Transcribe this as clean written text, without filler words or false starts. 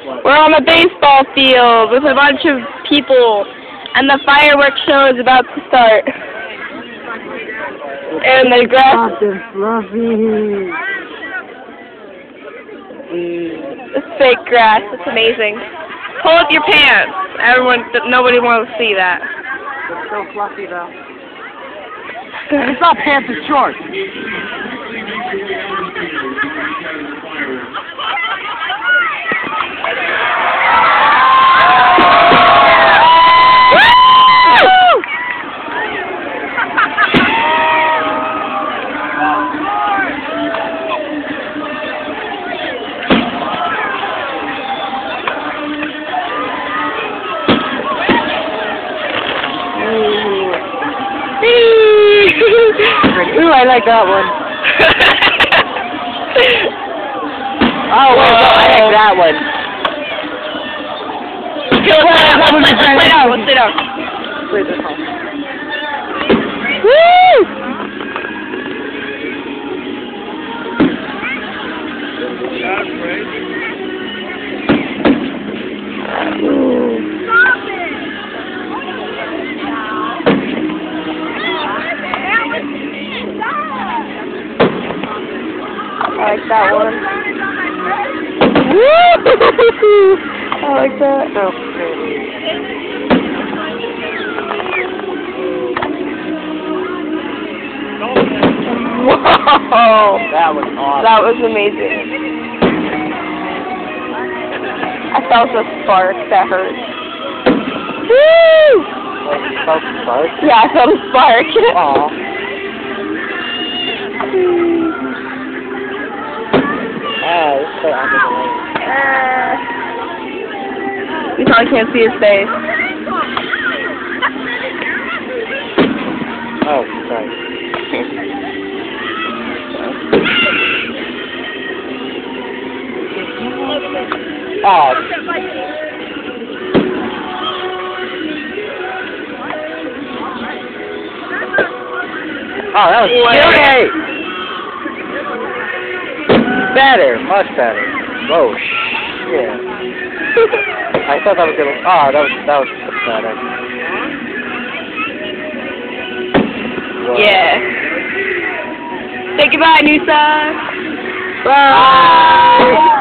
We're on a baseball field with a bunch of people, and the fireworks show is about to start. And the grass. Soft and fluffy. It's fake grass. It's amazing. Pull up your pants. Nobody wants to see that. It's so fluffy though. It's not pants, it's shorts. Ooh, I like that one. Oh, wait, no, I like that one. Sit down, let's sit down. Wait, this one. Woo! I like that one. Woo! I like that. So pretty. Whoa! That was awesome. That was amazing. I felt a spark that hurt. Woo! Like, you felt the spark? Yeah, I felt a spark. Aw. This is so under the lane. You probably can't see his face. Oh, sorry. Oh. Oh, that was great! Better, much better. Whoa, shit. I thought that was gonna. Oh, that was pathetic. Whoa. Yeah. Say goodbye, Nuusa. Bye.